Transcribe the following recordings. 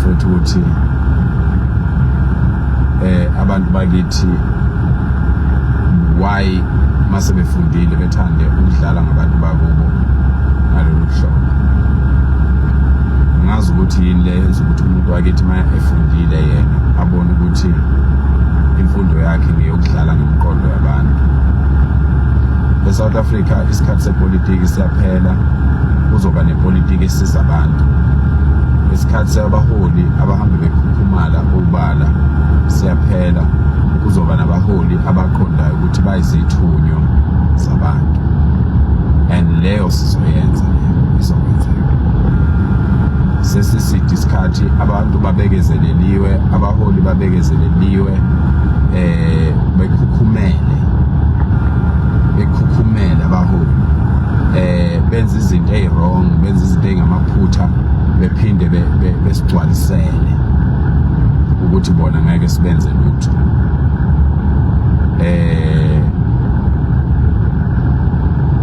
bafethu ukuthi abantu bakithi why mase befundile bethande ukudlala ngabantu bakubo ngalolu hlobo. Ngazi ukuthi yini le yenza ukuthi umuntu wakithi manje efundile yena abone ukuthi imfundo yakhe ngeyokudlala ngemiqondo yabantu. ESouth Africa isikhathi sepolitiki siyaphela, kuzoba nepolitiki esiza abantu. Isikhathi sabaholi abahamba bekhukhumala ubala siyaphela, kuzoba nabaholi abaqondayo ukuthi bayizithunywa zabantu, and leyo sizoyenza izokwenzeka. Sesisithi isikhathi abantu babekezeleliwe, abaholi babekezeleliwe, bekhukhumele abaholi, benza izinto wrong, benza izinto engamaphutha, bephinde besigcwalisele ukuthi bona ngeke sibenze lutho.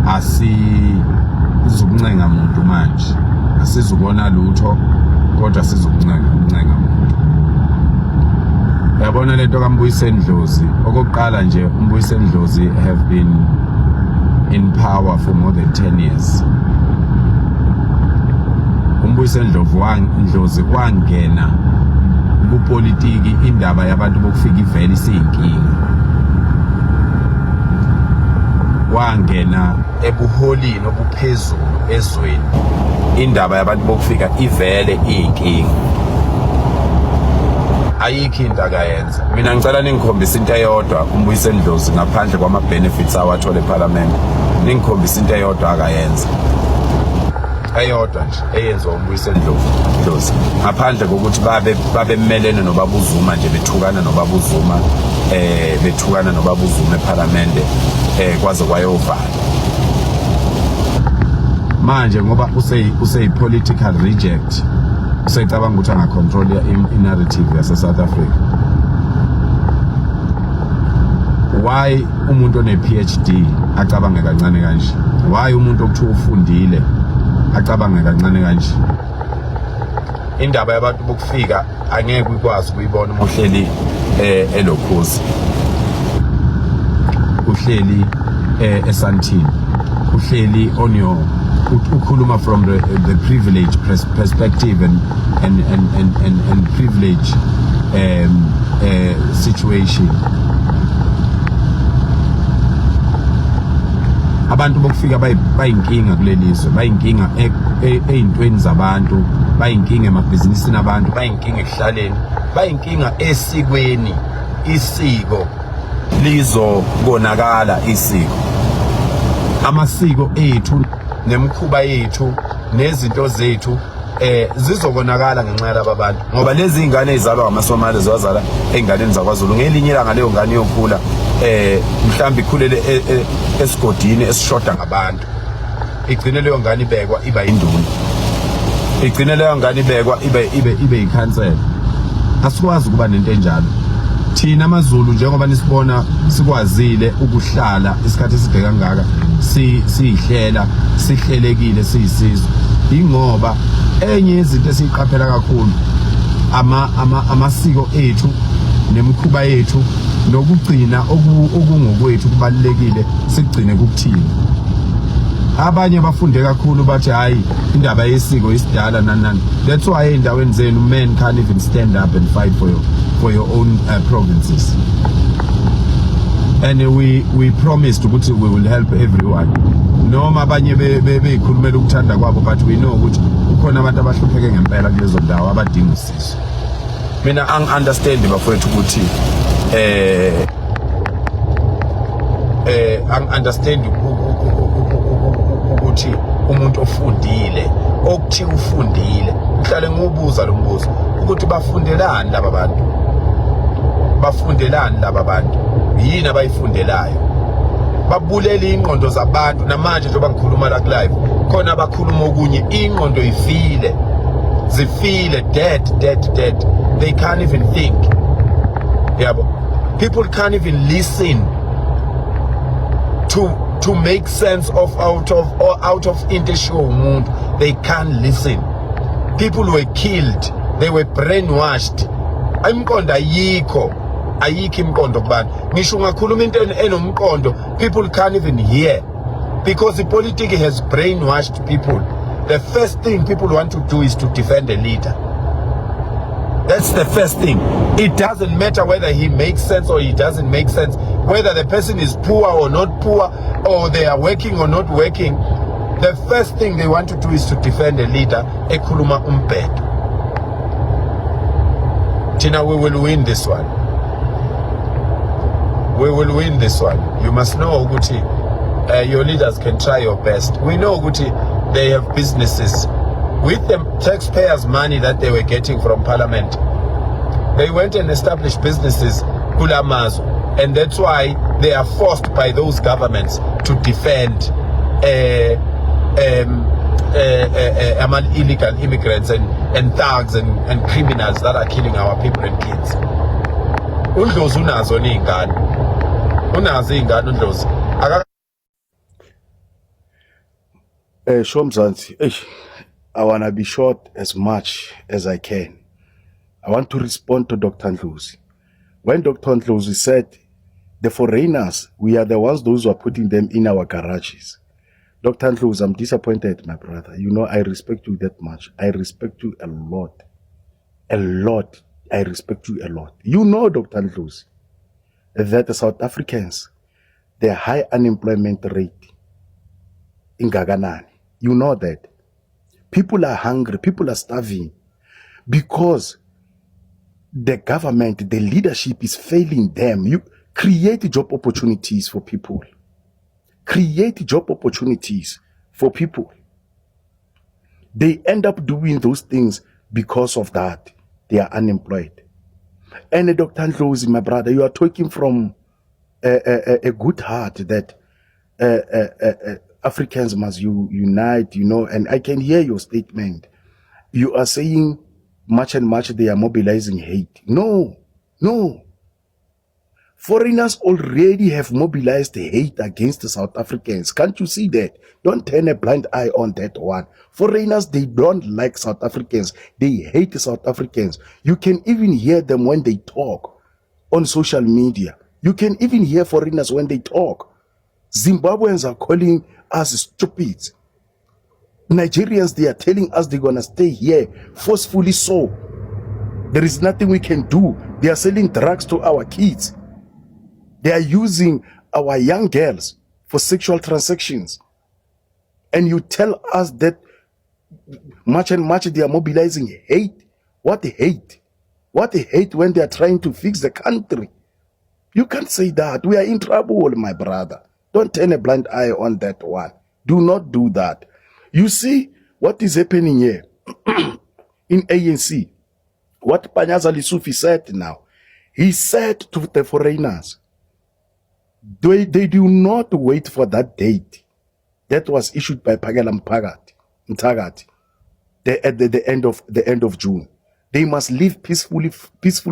Asizukuncenga muntu manje, asizukona lutho kodwa sizokuncenga umuntu. Yabona lento kaMbuyiseni Dlozi, okokuqala nje uMbuyiseni Dlozi have been in power for more than 10 years. uMbuyiseni Dlozi wangena kupolitiki indaba yabantu bokufika ivele isiyinkinga. Wangena ebuholini obuphezulu ezweni indaba yabantu bokufika ivele iyinkinga. Ayikho into akayenza. Mina ngicela ningikhombise into eyodwa uMbuyiseni Dlozi ngaphandle kwama benefits awathola eParliament. Ningikhombise into eyodwa akayenza. Eyodwa nje eyenziwa uMbuyiseni Dlozi ngaphandle kokuthi babemelene noBaba uZuma nje bethukana noBaba uZuma, bethukana noBaba uZuma eParliament kwaze kwayovala. Manje ngoba useyi-political reject, usecabanga ukuthi angacontrol i-narrative yase-South Africa. Why umuntu one-PhD acabange kancane kanje? Why umuntu okuthiwa ufundile acabange kancane kanje? Indaba yabantu bokufika angeke ukwazi ukuyibona uma uhleli elokhozi, uhleli eSandton, uhleli on your ukhuluma from the privilege perspective and privilege situation. Abantu bokufika bayinkinga kulelizwe, bayinkinga eyintweni zabantu, bayinkinga emabhizinisini abantu, bayinkinga ekuhlaleni, bayinkinga esikweni. Isiko lizokonakala, isiko, amasiko ethu nemikhuba yethu nezinto zethu zizokonakala ngenxa yalaba bantu, ngoba lezi ingane ezalwa ngamaSomali ziwazala einganeni zakwaZulu. Ngelinye ilanga leyo ngane yokhula mhlawumbe ikhulele esigodini esishoda ngabantu, igcine leyo ngane ibekwa iba induna, igcine leyo ngane ibekwa ibe ikhansela. Asikwazi ukuba nento enjalo thina amaZulu, njengoba nisibona sikwazile ukuhlala isikhathi eside kangaka, sihlela sihlelekile, siyisizwe. Ingoba enye yezinto esiyiqaphela kakhulu amasiko ethu nemikhuba yethu nokugcina okungokwethu kubalekile sigcine kukuthina. Abanye bafunde kakhulu bathi hayi indaba yesiko isidala nani. That's why endaweni zenu men can't even stand up and fight for your own provinces. And we promised ukuthi we will help everyone. Noma abanye beyikhulumela ukuthanda kwabo, but we know ukuthi ukhona abantu abahlupheke ngempela kulezo ndawo abadinga usizo. Mina angi-understand bafowethu ukuthi angi-understand ukuthi umuntu ofundile, okuthi ufundile, uhlale ngobuza lo mbuzo ukuthi bafundelani laba bantu, bafundelani laba bantu, yini abayifundelayo, babulele ingqondo zabantu. Namanje njengoba ngikhuluma la live khona abakhuluma okunye ingqondo ifile, zifile dead. They can't even think. Yabo, people can't even listen to make sense of out of into show umuntu. They can't listen. People were killed They were brainwashed. Imqondo ayikho imqondo kubani. Ngisho ungakhuluma into enomqondo, people can't even hear because the politics has brainwashed people. The first thing people want to do is to defend a leader. That's the first thing. It doesn't matter whether he makes sense or he doesn't make sense, whether the person is poor or not poor, or they are working or not working. The first thing they want to do is to defend a leader. Ekhuluma umbhedo. Tina, we will win this one. We will win this one. You must know, Uguti, your leaders can try your best. We know, Uguti, they have businesses. With the taxpayers' money that they were getting from parliament, they went and established businesses, kulamazo, and that's why they are forced by those governments to defend illegal immigrants and thugs and criminals that are killing our people and kids. Undlozi unazo niy'ngane. Unazo iy'ngane Undlozi. Shomzansi, I want to be short as much as I can. I want to respond to Dr. Ndlozi. When Dr. Ndlozi said, the foreigners, we are the ones, those who are putting them in our garages. Dr. Ndlozi, I'm disappointed, my brother. You know, I respect you that much. I respect you a lot. A lot. I respect you a lot. You know, Dr. Ndlozi, that the South Africans, their high unemployment rate in Gaganani. You know that. People are hungry, people are starving because the government, the leadership is failing them. You create job opportunities for people. Create job opportunities for people. They end up doing those things because of that. They are unemployed. And Dr. Ndlozi, my brother, you are talking from a good heart that Africans must unite, you know, and I can hear your statement. You are saying much and much they are mobilizing hate. No. Foreigners already have mobilized hate against the South Africans. Can't you see that? Don't turn a blind eye on that one. Foreigners, they don't like South Africans. They hate South Africans. You can even hear them when they talk on social media. You can even hear foreigners when they talk. Zimbabweans are calling us stupid. Nigerians, they are telling us they're gonna stay here forcefully so. There is nothing we can do. They are selling drugs to our kids. They are using our young girls for sexual transactions. And you tell us that much and much they are mobilizing hate. What hate? What hate when they are trying to fix the country? You can't say that. We are in trouble, my brother. Don't turn a blind eye on that one. Do not do that. You see what is happening here in ANC. What Panyaza Lesufi said now. He said to the foreigners, they do not wait for that date that was issued by Phakela Mthakathi at the end of June. They must live peacefully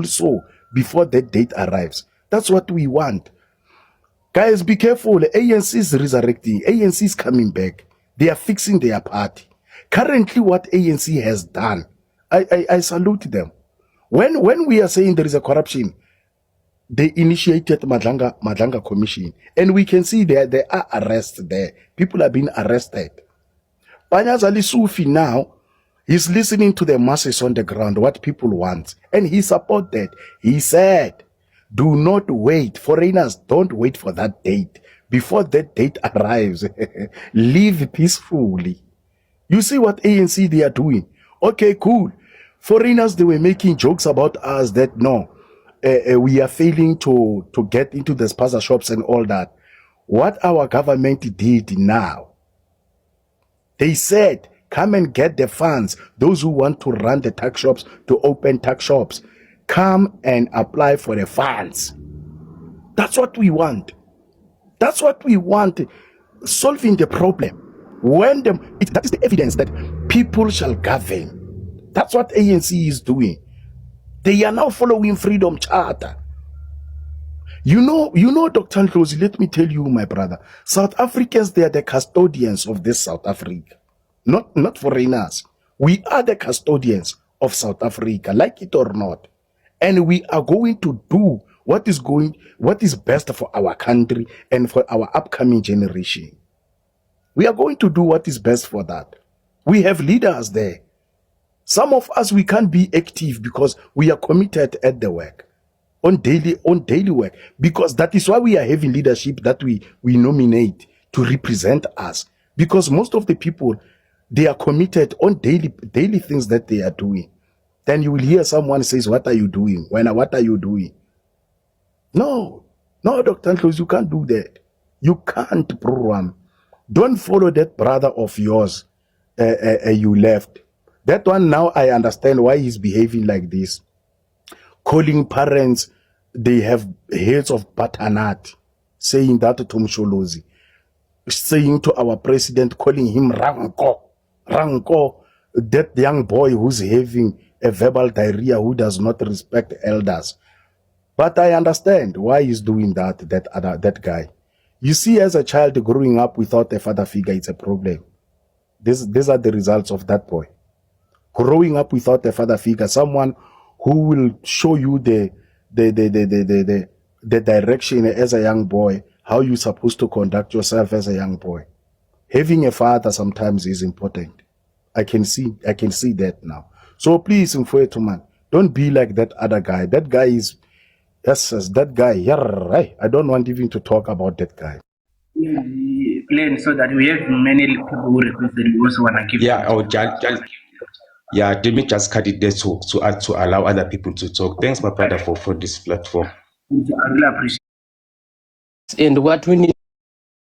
so before that date arrives. That's what we want. Guys, be careful. ANC is resurrecting. ANC is coming back. They are fixing their party. Currently, what ANC has done, I salute them. When we are saying there is a corruption, they initiated Madlanga Commission, and we can see there are arrests there. People are being arrested. Panyaza Lesufi now, he's listening to the masses on the ground, what people want, and he supported. He said, do not wait. Foreigners, don't wait for that date. Before that date arrives, live peacefully. You see what ANC they are doing? Okay, cool. Foreigners, they were making jokes about us that no, we are failing to get into the spaza shops and all that. What our government did now, they said, come and get the funds. Those who want to run the tax shops, to open tax shops, come and apply for the funds. That's what we want. That's what we want. Solving the problem. That is the evidence that people shall govern. That's what ANC is doing. They are now following Freedom Charter. You know, Dr. Ndlozi, let me tell you, my brother, South Africans, they are the custodians of this South Africa. Not foreigners. We are the custodians of South Africa, like it or not. And we are going to do what is best for our country and for our upcoming generation. We are going to do what is best for that. We have leaders there. Some of us, we can't be active because we are committed at the work, on daily work, because that is why we are having leadership that we nominate to represent us. Because most of the people, they are committed on daily things that they are doing. Then you will hear someone says, what are you doing? What are you doing? No, Dr. Ntlozi, you can't do that. You can't program. Don't follow that brother of yours you left. That one, now I understand why he's behaving like this. Calling parents, they have heads of Batanat, saying that to Msholozi, saying to our president, calling him Ranko, that young boy who's having a verbal diarrhea, who does not respect elders. But I understand why he's doing that guy. You see, as a child growing up without a father figure, it's a problem. These are the results of that boy. Growing up without a father figure, someone who will show you the direction as a young boy, how you're supposed to conduct yourself as a young boy. Having a father sometimes is important. I can see that now. So please, Mfowethu man, don't be like that other guy. That guy is, yes, that guy. I don't want even to talk about that guy. Plain, so that we have many people who request that we also want to give. Yeah, let me just cut it there to allow other people to talk. Thanks, my brother, for this platform. I really appreciate. And what we need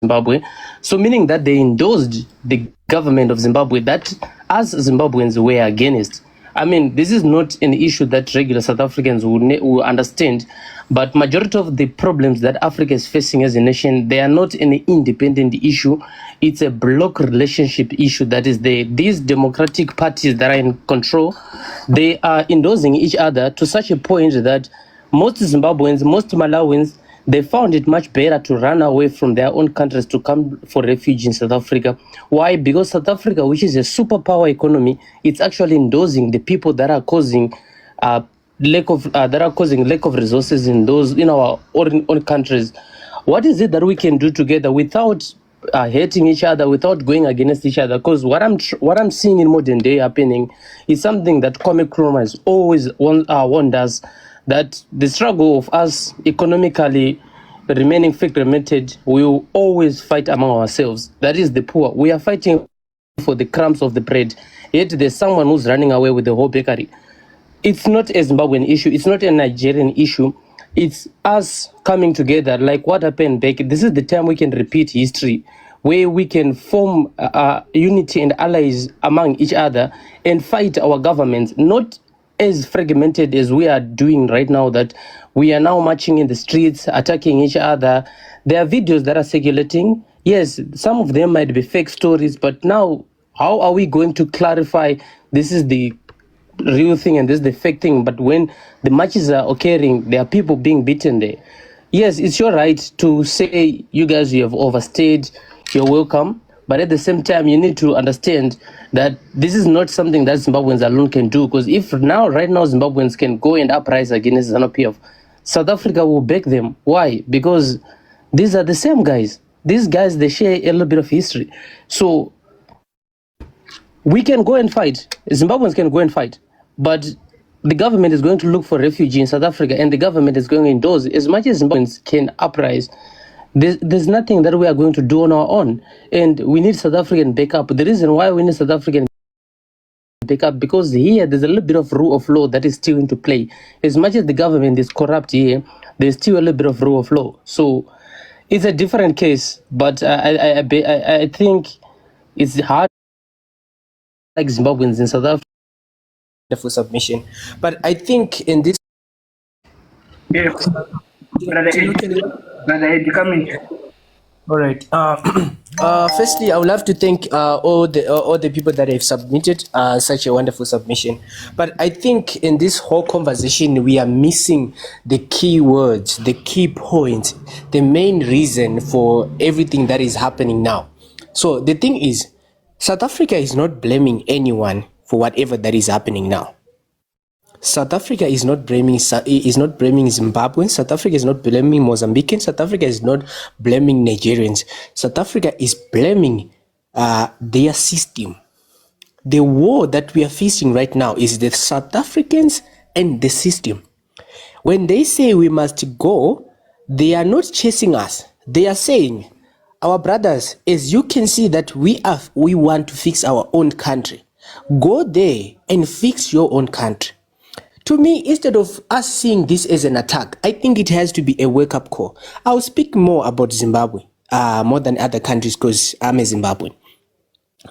Zimbabwe, so meaning that they endorsed the government of Zimbabwe that us Zimbabweans were against. I mean, this is not an issue that regular South Africans will understand, but majority of the problems that Africa is facing as a nation, they are not an independent issue. It's a block relationship issue that is there. These democratic parties that are in control, they are endorsing each other to such a point that most Zimbabweans, most Malawians, they found it much better to run away from their own countries to come for refuge in South Africa. Why? Because South Africa, which is a superpower economy, it's actually endorsing the people that are causing lack of resources in our own countries. What is it that we can do together without hating each other, without going against each other? Because what I'm seeing in modern day happening is something that Kwame Nkrumah has always warned us, that the struggle of us economically remaining fragmented, we will always fight among ourselves. That is the poor. We are fighting for the crumbs of the bread, yet there's someone who's running away with the whole bakery. It's not a Zimbabwean issue. It's not a Nigerian issue. It's us coming together like what happened back. This is the time we can repeat history, where we can form unity and allies among each other and fight our governments, not as fragmented as we are doing right now, that we are now marching in the streets, attacking each other. There are videos that are circulating. Yes, some of them might be fake stories, but now how are we going to clarify this is the real thing and this is the fake thing? But when the marches are occurring, there are people being beaten there. Yes, it's your right to say, you guys, you have overstayed, you're welcome. But at the same time, you need to understand that this is not something that Zimbabweans alone can do. Because if right now, Zimbabweans can go and uprise against ZANU-PF, South Africa will back them. Why? Because these are the same guys. These guys, they share a little bit of history. So we can go and fight. Zimbabweans can go and fight. But the government is going to look for refuge in South Africa, and the government is going to endorse as much as Zimbabweans can uprise. There's nothing that we are going to do on our own, and we need South African backup. The reason why we need South African backup, because here there's a little bit of rule of law that is still into play. As much as the government is corrupt here, there's still a little bit of rule of law. So it's a different case, but I think it's hard, like Zimbabweans in South Africa, for submission. But I think in this, Yeah, Brother Eddie, come in. all right. Firstly, I would love to thank all the people that have submitted such a wonderful submission. But I think in this whole conversation, we are missing the key words, the key point, the main reason for everything that is happening now. So the thing is, South Africa is not blaming anyone for whatever that is happening now. South Africa is not blaming Zimbabweans. South Africa is not blaming Mozambicans. South Africa is not blaming Nigerians. South Africa is blaming their system. The war that we are facing right now is the South Africans and the system. When they say we must go, they are not chasing us. They are saying, our brothers, as you can see that we want to fix our own country. Go there and fix your own country. To me, instead of us seeing this as an attack, I think it has to be a wake-up call. I'll speak more about Zimbabwe, more than other countries, because I'm a Zimbabwean.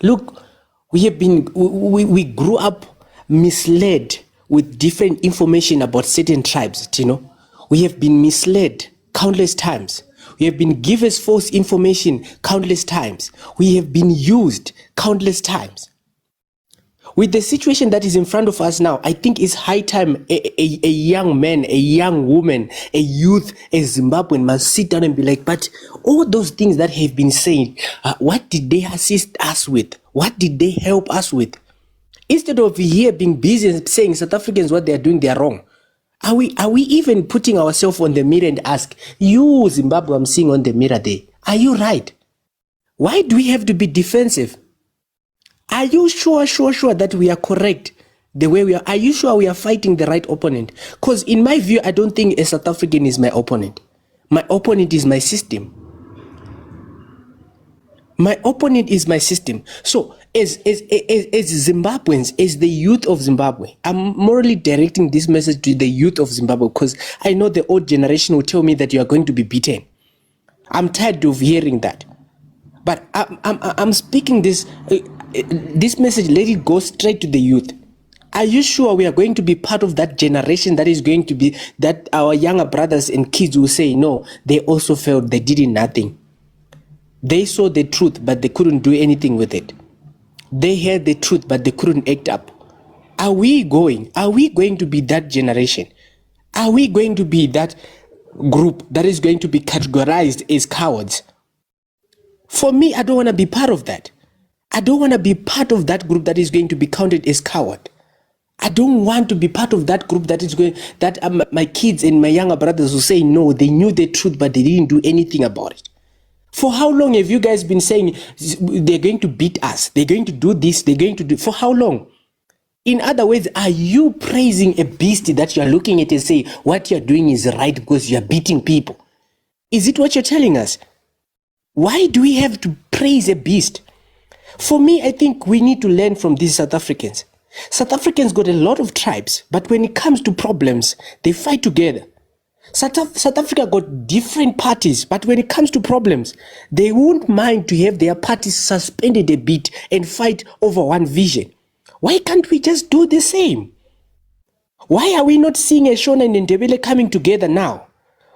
Look, we grew up misled with different information about certain tribes, you know. We have been misled countless times. We have been given false information countless times. We have been used countless times. With the situation that is in front of us now, I think it's high time a young man, a young woman, a youth, a Zimbabwean must sit down and be like, but all those things that have been saying, what did they assist us with? What did they help us with? Instead of here being busy and saying South Africans, what they are doing, they are wrong. Are we even putting ourselves on the mirror and ask, you Zimbabwe I'm seeing on the mirror there, are you right? Why do we have to be defensive? Are you sure that we are correct the way we are? Are you sure we are fighting the right opponent? Because in my view, I don't think a South African is my opponent. My opponent is my system. My opponent is my system. So as Zimbabweans, as the youth of Zimbabwe, I'm morally directing this message to the youth of Zimbabwe because I know the old generation will tell me that you are going to be beaten. I'm tired of hearing that. But I'm speaking this message, let it go straight to the youth. Are you sure we are going to be part of that generation that is going to be, that our younger brothers and kids will say, no, they also failed, they did nothing. They saw the truth, but they couldn't do anything with it. They heard the truth, but they couldn't act up. Are we going to be that generation? Are we going to be that group that is going to be categorized as cowards? For me, I don't want to be part of that. I don't want to be part of that group that is going to be counted as coward. I don't want to be part of that group that is going, that my kids and my younger brothers will say, no, they knew the truth, but they didn't do anything about it. For how long have you guys been saying they're going to beat us? They're going to do this, they're going to do, for how long? In other words, are you praising a beast that you're looking at and say, what you're doing is right because you're beating people? Is it what you're telling us? Why do we have to praise a beast? For me, I think we need to learn from these South Africans. South Africans got a lot of tribes, but when it comes to problems, they fight together. South Africa got different parties, but when it comes to problems, they won't mind to have their parties suspended a bit and fight over one vision. Why can't we just do the same? Why are we not seeing a Shona and Ndebele coming together now?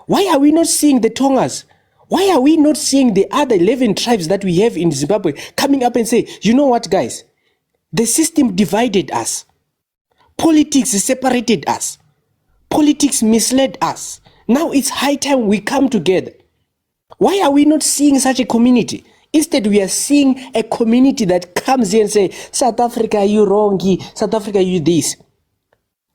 Why are we not seeing the Tongas? Why are we not seeing the other 11 tribes that we have in Zimbabwe coming up and say, you know what, guys? The system divided us. Politics separated us. Politics misled us. Now it's high time we come together. Why are we not seeing such a community? Instead, we are seeing a community that comes here and say, South Africa, you wrong. South Africa, you this.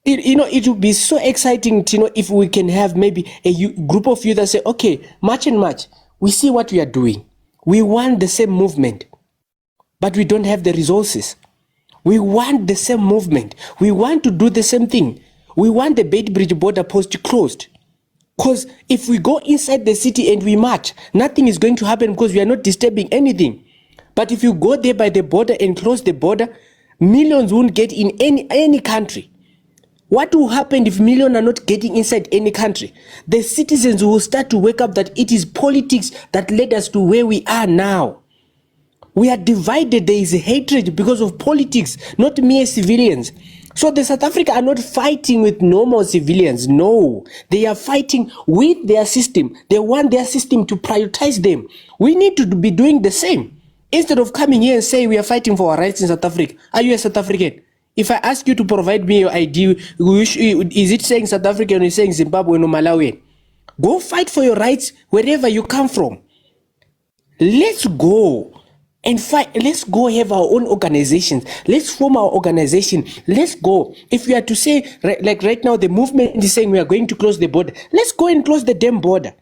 It would be so exciting to if we can have maybe a group of youth that say, okay, march and march. We see what we are doing. We want the same movement, but we don't have the resources. We want the same movement. We want to do the same thing. We want the Beitbridge border post closed. Because if we go inside the city and we march, nothing is going to happen because we are not disturbing anything. But if you go there by the border and close the border, millions won't get in any country. What will happen if millions are not getting inside any country? The citizens will start to wake up that it is politics that led us to where we are now. We are divided. There is hatred because of politics, not mere civilians. So the South Africa are not fighting with normal civilians. No, they are fighting with their system. They want their system to prioritize them. We need to be doing the same. Instead of coming here and saying we are fighting for our rights in South Africa. Are you a South African? If I ask you to provide me your ID, is it saying South African or is it saying Zimbabwean or Malawian? Go fight for your rights wherever you come from. Let's go. and fight. Let's go have our own organizations. Let's form our organization. Let's go. If we are to say, like right now, the movement is saying we are going to close the border. Let's go and close the damn border.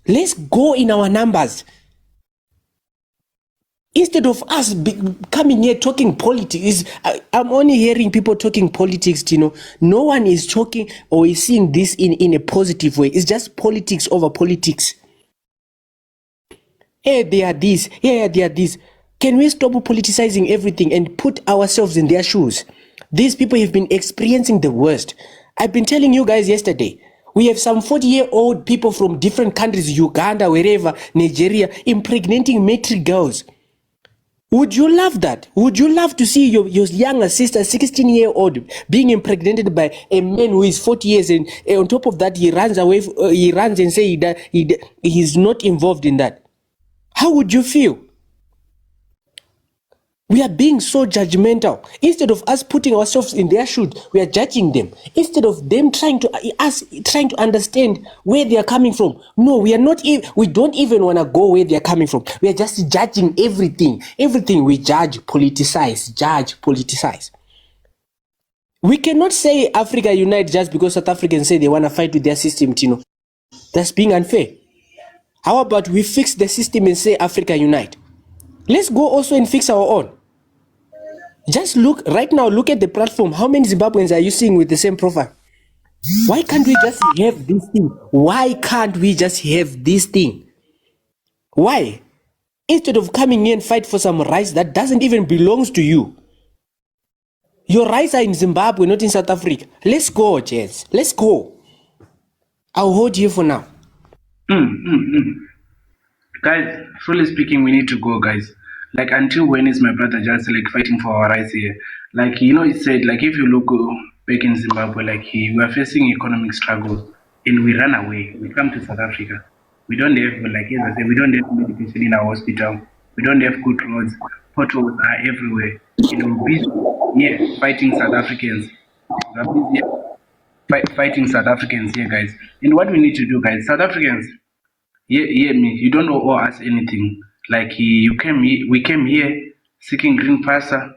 Let's go in our numbers. Instead of us coming here talking politics, I'm only hearing people talking politics, you know. No one is talking or is seeing this in a positive way. It's just politics over politics. Hey, they are this. Yeah, they are this. Can we stop politicizing everything and put ourselves in their shoes? These people have been experiencing the worst. I've been telling you guys yesterday, we have some 40-year-old people from different countries, Uganda, wherever, Nigeria, impregnating matric girls. Would you love that? Would you love to see your younger sister, 16-year-old, being impregnated by a man who is 40 years and on top of that, he runs away, he runs and say he's not involved in that? How would you feel? We are being so judgmental. Instead of us putting ourselves in their shoes, we are judging them. Instead of them trying to understand where they are coming from. No, we are not. We don't even want to go where they are coming from. We are just judging everything. Everything we judge, politicize. We cannot say Africa unite just because South Africans say they want to fight with their system, Tino. That's being unfair. How about we fix the system and say Africa unite? Let's go also and fix our own. Just look right now, look at the platform. How many Zimbabweans are you seeing with the same profile? Why can't we just have this thing? Why can't we just have this thing? Why? Instead of coming here and fight for some rights that doesn't even belong to you. Your rights are in Zimbabwe, not in South Africa. Let's go, Jess. Let's go. I'll hold you for now. Guys, truly speaking, we need to go, guys. Like, until when is my brother just like fighting for our rights here? Like, you know, it said, like, if you look back in Zimbabwe, like, we are facing economic struggles and we run away. We come to South Africa. We don't have, like, as I said, we don't have medication in our hospital. We don't have good roads. Potholes are everywhere. And we're busy here fighting South Africans. We're busy fighting South Africans here, guys. And what we need to do, guys, South Africans, hear me, you don't owe us anything. Like we came here seeking green pasture,